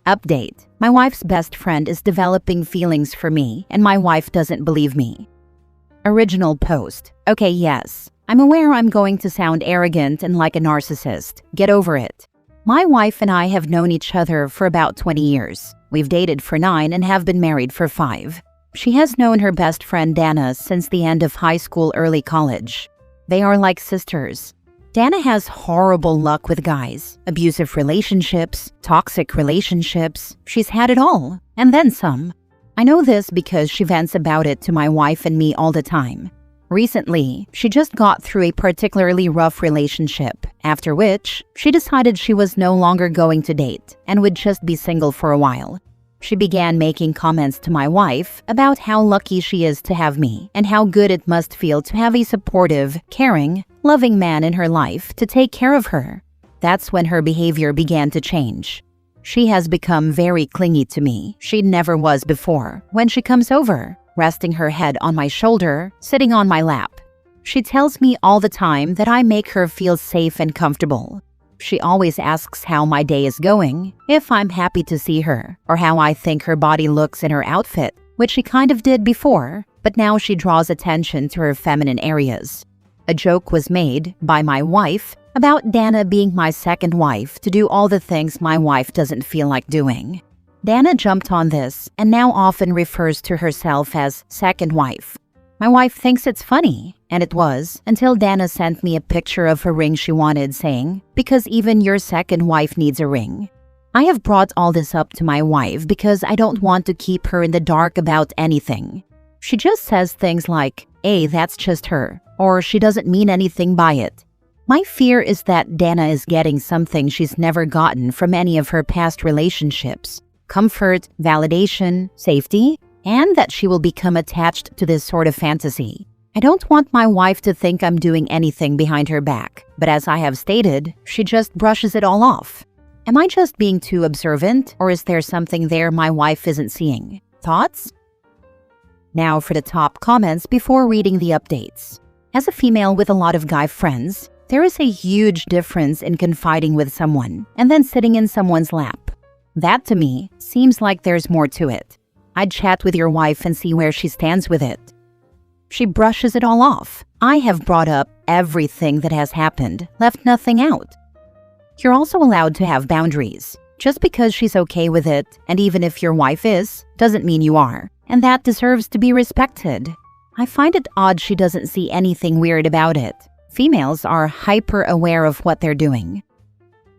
Update. My wife's best friend is developing feelings for me, and my wife doesn't believe me. Original post. Okay, yes. I'm aware I'm going to sound arrogant and like a narcissist. Get over it. My wife and I have known each other for about 20 years. We've dated for 9 and have been married for 5. She has known her best friend Dana since the end of high school, early college. They are like sisters. Dana has horrible luck with guys, abusive relationships, toxic relationships. She's had it all, and then some. I know this because she vents about it to my wife and me all the time. Recently, she just got through a particularly rough relationship, after which she decided she was no longer going to date and would just be single for a while. She began making comments to my wife about how lucky she is to have me and how good it must feel to have a supportive, caring, loving man in her life to take care of her. That's when her behavior began to change. She has become very clingy to me. She never was before. When she comes over, resting her head on my shoulder, sitting on my lap. She tells me all the time that I make her feel safe and comfortable. She always asks how my day is going, if I'm happy to see her, or how I think her body looks in her outfit, which she kind of did before, but now she draws attention to her feminine areas. A joke was made by my wife about Dana being my second wife to do all the things my wife doesn't feel like doing. Dana jumped on this and now often refers to herself as second wife. My wife thinks it's funny, and it was, until Dana sent me a picture of her ring she wanted, saying, "Because even your second wife needs a ring." I have brought all this up to my wife because I don't want to keep her in the dark about anything. She just says things like, "Hey, that's just her," or she doesn't mean anything by it. My fear is that Dana is getting something she's never gotten from any of her past relationships: comfort, validation, safety, and that she will become attached to this sort of fantasy. I don't want my wife to think I'm doing anything behind her back, but as I have stated, she just brushes it all off. Am I just being too observant, or is there something there my wife isn't seeing? Thoughts? Now for the top comments before reading the updates. As a female with a lot of guy friends, there is a huge difference in confiding with someone and then sitting in someone's lap. That to me seems like there's more to it. I'd chat with your wife and see where she stands with it. She brushes it all off. I have brought up everything that has happened, left nothing out. You're also allowed to have boundaries. Just because she's okay with it, and even if your wife is, doesn't mean you are, and that deserves to be respected. I find it odd she doesn't see anything weird about it. Females are hyper aware of what they're doing.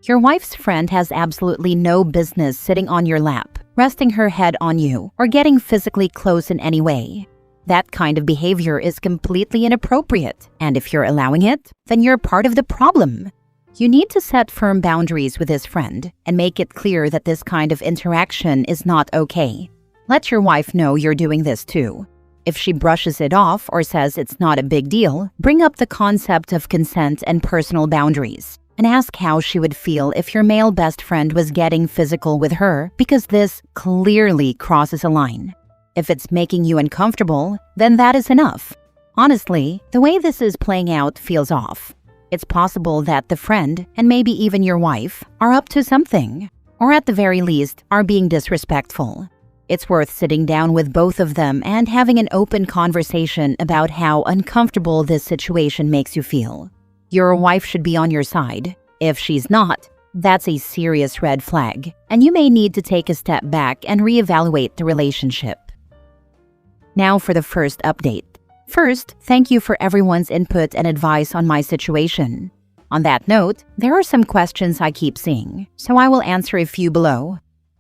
Your wife's friend has absolutely no business sitting on your lap, resting her head on you, or getting physically close in any way. That kind of behavior is completely inappropriate, and if you're allowing it, then you're part of the problem. You need to set firm boundaries with this friend and make it clear that this kind of interaction is not okay. Let your wife know you're doing this too. If she brushes it off or says it's not a big deal, bring up the concept of consent and personal boundaries, and ask how she would feel if your male best friend was getting physical with her, because this clearly crosses a line. If it's making you uncomfortable, then that is enough. Honestly, the way this is playing out feels off. It's possible that the friend, and maybe even your wife, are up to something, or at the very least, are being disrespectful. It's worth sitting down with both of them and having an open conversation about how uncomfortable this situation makes you feel. Your wife should be on your side. If she's not, that's a serious red flag, and you may need to take a step back and reevaluate the relationship. Now for the first update. First, thank you for everyone's input and advice on my situation. On that note, there are some questions I keep seeing, so I will answer a few below.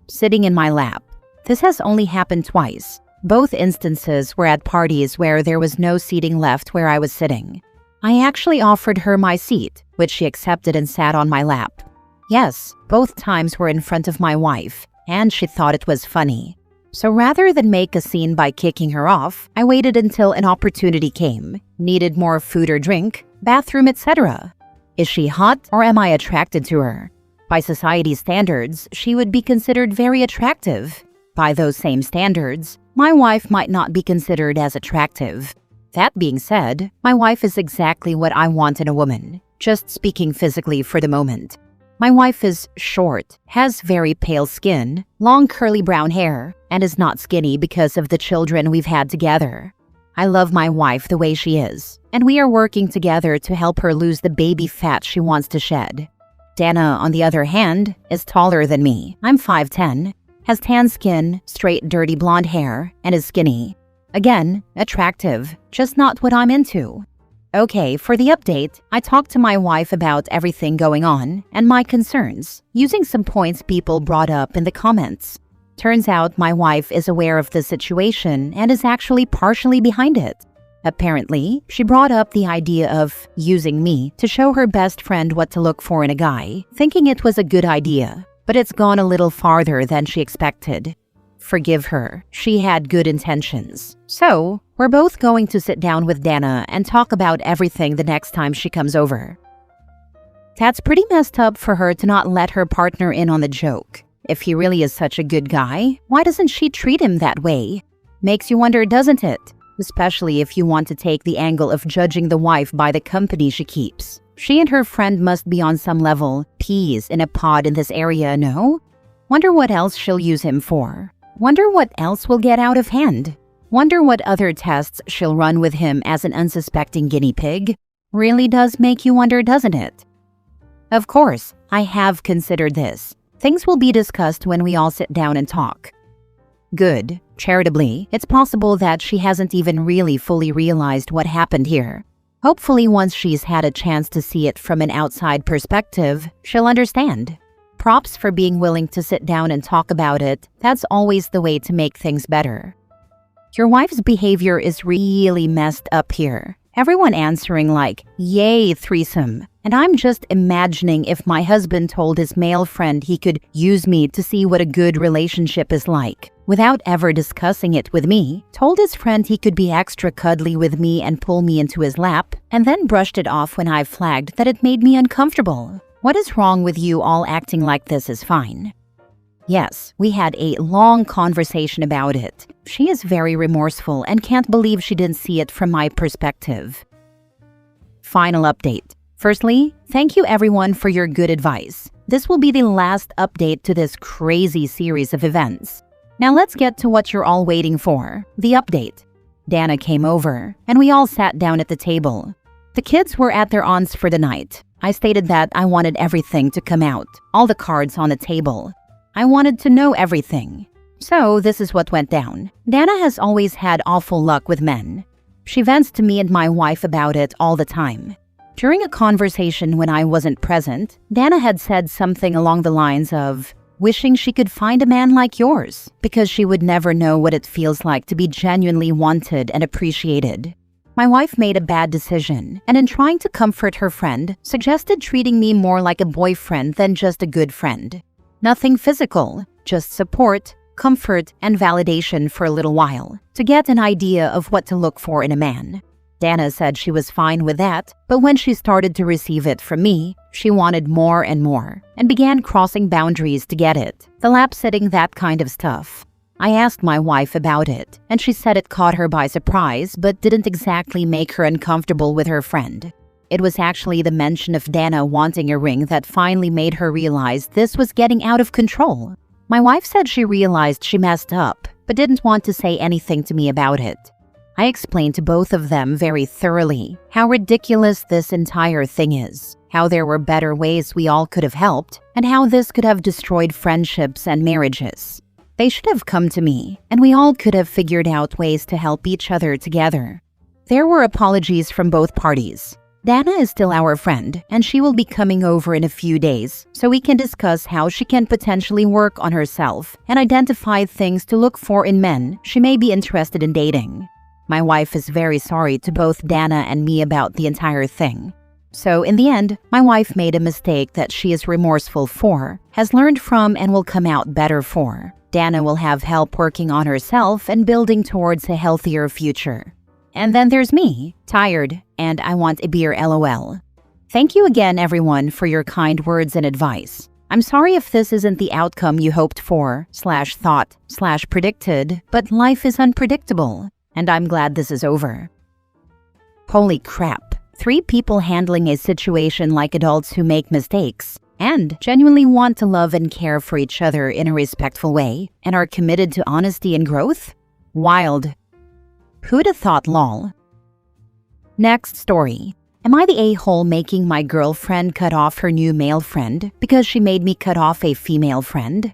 Sitting in my lap. This has only happened twice. Both instances were at parties where there was no seating left where I was sitting. I actually offered her my seat, which she accepted and sat on my lap. Yes, both times were in front of my wife, and she thought it was funny. So rather than make a scene by kicking her off, I waited until an opportunity came, needed more food or drink, bathroom, etc. Is she hot or am I attracted to her? By society's standards, she would be considered very attractive. By those same standards, my wife might not be considered as attractive. That being said, my wife is exactly what I want in a woman, just speaking physically for the moment. My wife is short, has very pale skin, long curly brown hair, and is not skinny because of the children we've had together. I love my wife the way she is, and we are working together to help her lose the baby fat she wants to shed. Dana, on the other hand, is taller than me. I'm 5'10", has tan skin, straight dirty blonde hair, and is skinny. Again, attractive, just not what I'm into. Okay, for the update, I talked to my wife about everything going on and my concerns, using some points people brought up in the comments. Turns out my wife is aware of the situation and is actually partially behind it. Apparently, she brought up the idea of using me to show her best friend what to look for in a guy, thinking it was a good idea, but it's gone a little farther than she expected. Forgive her, she had good intentions. So, we're both going to sit down with Dana and talk about everything the next time she comes over. That's pretty messed up for her to not let her partner in on the joke. If he really is such a good guy, why doesn't she treat him that way? Makes you wonder, doesn't it? Especially if you want to take the angle of judging the wife by the company she keeps. She and her friend must be on some level peas in a pod in this area, no? Wonder what else she'll use him for. Wonder what else will get out of hand. Wonder what other tests she'll run with him as an unsuspecting guinea pig. Really does make you wonder, doesn't it? Of course, I have considered this. Things will be discussed when we all sit down and talk. Good. Charitably, it's possible that she hasn't even really fully realized what happened here. Hopefully, once she's had a chance to see it from an outside perspective, she'll understand. Props for being willing to sit down and talk about it. That's always the way to make things better. Your wife's behavior is really messed up here. Everyone answering like, yay, threesome. And I'm just imagining if my husband told his male friend he could use me to see what a good relationship is like, without ever discussing it with me, told his friend he could be extra cuddly with me and pull me into his lap, and then brushed it off when I flagged that it made me uncomfortable. What is wrong with you all acting like this is fine? Yes, we had a long conversation about it. She is very remorseful and can't believe she didn't see it from my perspective. Final update. Firstly, thank you everyone for your good advice. This will be the last update to this crazy series of events. Now let's get to what you're all waiting for, the update. Dana came over, and we all sat down at the table. The kids were at their aunt's for the night. I stated that I wanted everything to come out, all the cards on the table. I wanted to know everything. So this is what went down. Dana has always had awful luck with men. She vents to me and my wife about it all the time. During a conversation when I wasn't present, Dana had said something along the lines of, wishing she could find a man like yours, because she would never know what it feels like to be genuinely wanted and appreciated. My wife made a bad decision, and in trying to comfort her friend, suggested treating me more like a boyfriend than just a good friend. Nothing physical, just support, comfort, and validation for a little while, to get an idea of what to look for in a man. Dana said she was fine with that, but when she started to receive it from me, she wanted more and more, and began crossing boundaries to get it, the lap sitting, that kind of stuff. I asked my wife about it, and she said it caught her by surprise, but didn't exactly make her uncomfortable with her friend. It was actually the mention of Dana wanting a ring that finally made her realize this was getting out of control. My wife said she realized she messed up, but didn't want to say anything to me about it. I explained to both of them very thoroughly how ridiculous this entire thing is, how there were better ways we all could have helped, and how this could have destroyed friendships and marriages. They should have come to me, and we all could have figured out ways to help each other together. There were apologies from both parties. Dana is still our friend, and she will be coming over in a few days, so we can discuss how she can potentially work on herself and identify things to look for in men she may be interested in dating. My wife is very sorry to both Dana and me about the entire thing. So in the end, my wife made a mistake that she is remorseful for, has learned from, and will come out better for. Dana will have help working on herself and building towards a healthier future. And then there's me, tired, and I want a beer LOL. Thank you again everyone for your kind words and advice. I'm sorry if this isn't the outcome you hoped for, /thought, /predicted, but life is unpredictable, and I'm glad this is over. Holy crap, 3 people handling a situation like adults who make mistakes, and genuinely want to love and care for each other in a respectful way and are committed to honesty and growth? Wild. Who'd have thought, lol? Next story. Am I the a-hole making my girlfriend cut off her new male friend because she made me cut off a female friend?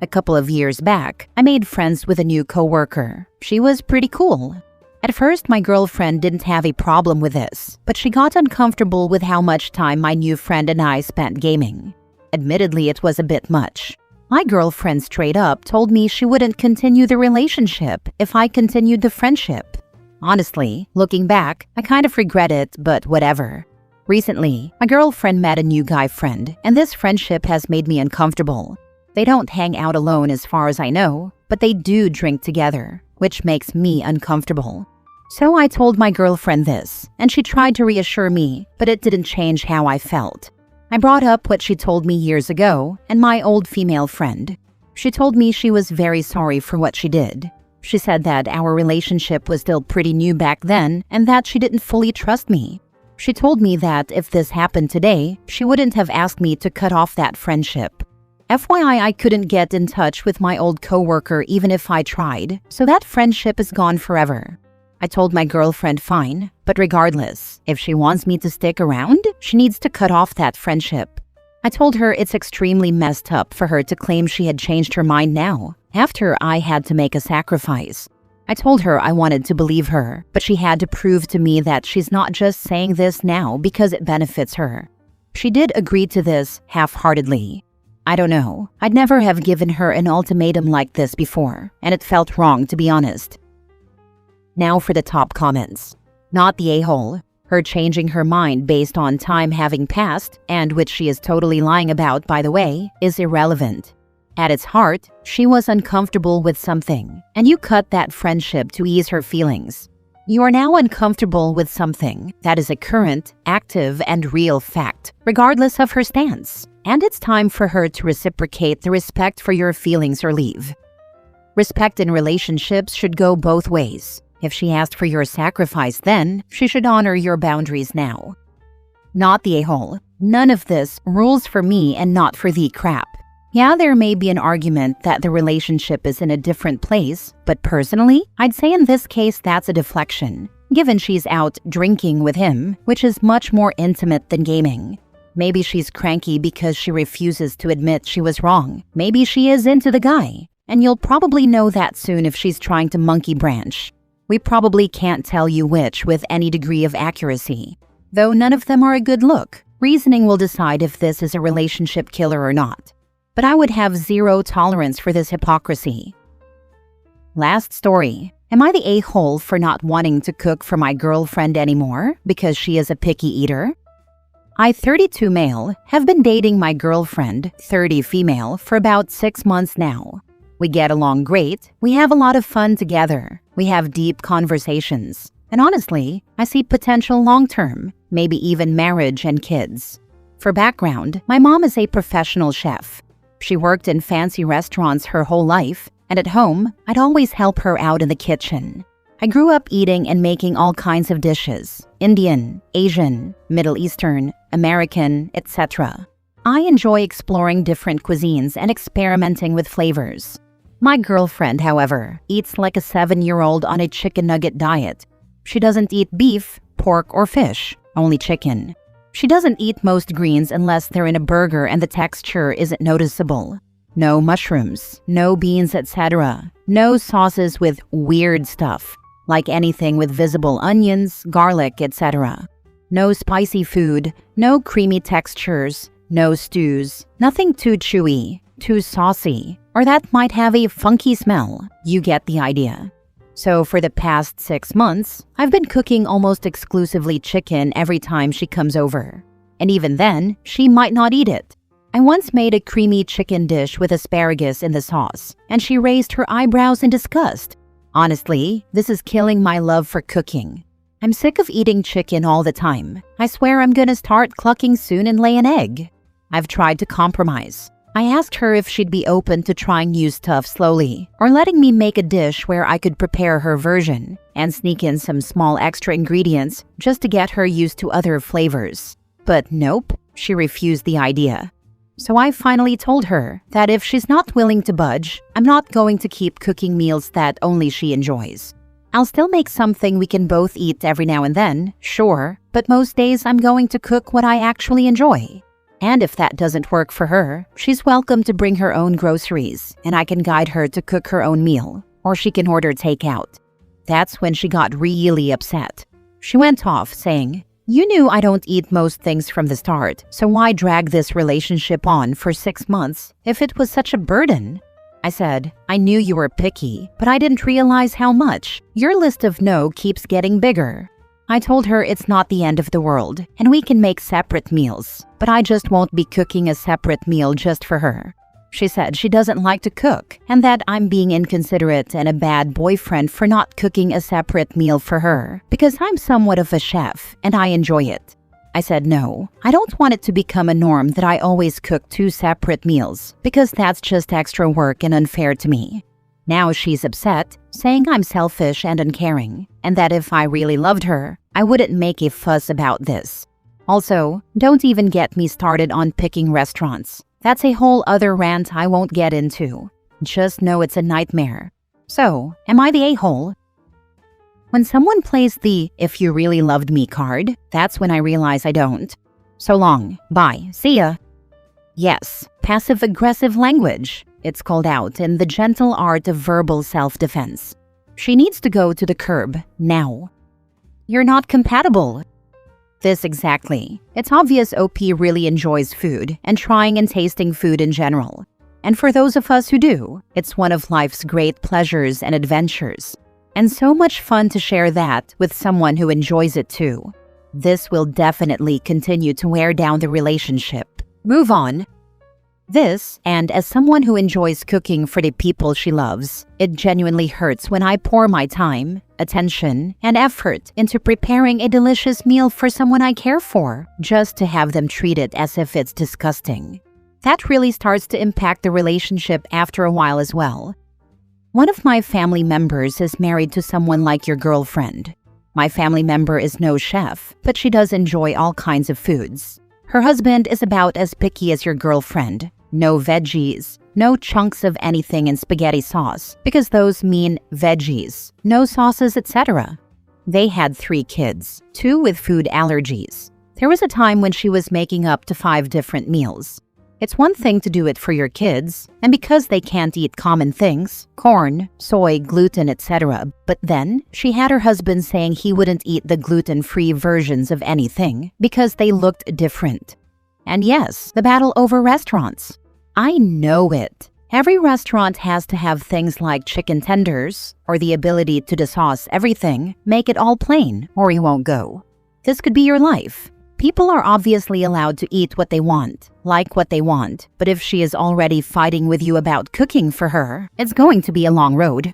A couple of years back, I made friends with a new coworker. She was pretty cool. At first, my girlfriend didn't have a problem with this, but she got uncomfortable with how much time my new friend and I spent gaming. Admittedly, it was a bit much. My girlfriend straight up told me she wouldn't continue the relationship if I continued the friendship. Honestly, looking back, I kind of regret it, but whatever. Recently, my girlfriend met a new guy friend, and this friendship has made me uncomfortable. They don't hang out alone as far as I know, but they do drink together, which makes me uncomfortable. So I told my girlfriend this, and she tried to reassure me, but it didn't change how I felt. I brought up what she told me years ago, and my old female friend. She told me she was very sorry for what she did. She said that our relationship was still pretty new back then and that she didn't fully trust me. She told me that if this happened today, she wouldn't have asked me to cut off that friendship. FYI, I couldn't get in touch with my old coworker even if I tried, so that friendship is gone forever. I told my girlfriend fine, but regardless, if she wants me to stick around, she needs to cut off that friendship. I told her it's extremely messed up for her to claim she had changed her mind now, after I had to make a sacrifice. I told her I wanted to believe her, but she had to prove to me that she's not just saying this now because it benefits her. She did agree to this half-heartedly. I don't know, I'd never have given her an ultimatum like this before, and it felt wrong to be honest. Now for the top comments. Not the a-hole. Her changing her mind based on time having passed, and which she is totally lying about by the way, is irrelevant. At its heart, she was uncomfortable with something, and you cut that friendship to ease her feelings. You are now uncomfortable with something that is a current, active, and real fact, regardless of her stance, and it's time for her to reciprocate the respect for your feelings or leave. Respect in relationships should go both ways. If she asked for your sacrifice then, she should honor your boundaries now. Not the a-hole. None of this rules for me and not for thee crap. Yeah, there may be an argument that the relationship is in a different place, but personally, I'd say in this case that's a deflection, given she's out drinking with him, which is much more intimate than gaming. Maybe she's cranky because she refuses to admit she was wrong. Maybe she is into the guy, and you'll probably know that soon if she's trying to monkey branch. We probably can't tell you which with any degree of accuracy. Though none of them are a good look, reasoning will decide if this is a relationship killer or not. But I would have zero tolerance for this hypocrisy. Last story. Am I the a-hole for not wanting to cook for my girlfriend anymore because she is a picky eater? I, 32 male, have been dating my girlfriend, 30 female, for about 6 months now. We get along great, we have a lot of fun together, we have deep conversations, and honestly, I see potential long-term, maybe even marriage and kids. For background, my mom is a professional chef. She worked in fancy restaurants her whole life, and at home, I'd always help her out in the kitchen. I grew up eating and making all kinds of dishes: Indian, Asian, Middle Eastern, American, etc. I enjoy exploring different cuisines and experimenting with flavors. My girlfriend, however, eats like a 7-year-old on a chicken nugget diet. She doesn't eat beef, pork, or fish, only chicken. She doesn't eat most greens unless they're in a burger and the texture isn't noticeable. No mushrooms, no beans, etc. No sauces with weird stuff, like anything with visible onions, garlic, etc. No spicy food, no creamy textures, no stews, nothing too chewy, too saucy, or that might have a funky smell. You get the idea. So for the past 6 months, I've been cooking almost exclusively chicken every time she comes over. And even then, she might not eat it. I once made a creamy chicken dish with asparagus in the sauce, and she raised her eyebrows in disgust. Honestly, this is killing my love for cooking. I'm sick of eating chicken all the time. I swear I'm gonna start clucking soon and lay an egg. I've tried to compromise. I asked her if she'd be open to trying new stuff slowly, or letting me make a dish where I could prepare her version and sneak in some small extra ingredients just to get her used to other flavors. But nope, she refused the idea. So I finally told her that if she's not willing to budge, I'm not going to keep cooking meals that only she enjoys. I'll still make something we can both eat every now and then, sure, but most days I'm going to cook what I actually enjoy. And if that doesn't work for her, she's welcome to bring her own groceries, and I can guide her to cook her own meal, or she can order takeout. That's when she got really upset. She went off saying, "You knew I don't eat most things from the start, so why drag this relationship on for 6 months if it was such a burden?" I said, "I knew you were picky, but I didn't realize how much. Your list of no keeps getting bigger." I told her it's not the end of the world, and we can make separate meals, but I just won't be cooking a separate meal just for her. She said she doesn't like to cook, and that I'm being inconsiderate and a bad boyfriend for not cooking a separate meal for her, because I'm somewhat of a chef, and I enjoy it. I said no, I don't want it to become a norm that I always cook 2 separate meals, because that's just extra work and unfair to me. Now she's upset, saying I'm selfish and uncaring, and that if I really loved her, I wouldn't make a fuss about this. Also, don't even get me started on picking restaurants. That's a whole other rant I won't get into. Just know it's a nightmare. So, am I the a-hole? When someone plays the "if you really loved me" card, that's when I realize I don't. So long. Bye. See ya. Yes, passive-aggressive language. It's called out in the gentle art of verbal self-defense. She needs to go to the curb, now. You're not compatible. This exactly. It's obvious OP really enjoys food and trying and tasting food in general. And for those of us who do, it's one of life's great pleasures and adventures. And so much fun to share that with someone who enjoys it too. This will definitely continue to wear down the relationship. Move on. This, and as someone who enjoys cooking for the people she loves, it genuinely hurts when I pour my time, attention, and effort into preparing a delicious meal for someone I care for, just to have them treat it as if it's disgusting. That really starts to impact the relationship after a while as well. One of my family members is married to someone like your girlfriend. My family member is no chef, but she does enjoy all kinds of foods. Her husband is about as picky as your girlfriend. No veggies, no chunks of anything in spaghetti sauce, because those mean veggies, no sauces, etc. They had 3 kids, 2 with food allergies. There was a time when she was making up to 5 different meals. It's one thing to do it for your kids, and because they can't eat common things, corn, soy, gluten, etc., but then she had her husband saying he wouldn't eat the gluten-free versions of anything because they looked different. And yes, the battle over restaurants. I know it. Every restaurant has to have things like chicken tenders, or the ability to desauce everything, make it all plain, or you won't go. This could be your life. People are obviously allowed to eat what they want, like what they want, but if she is already fighting with you about cooking for her, it's going to be a long road.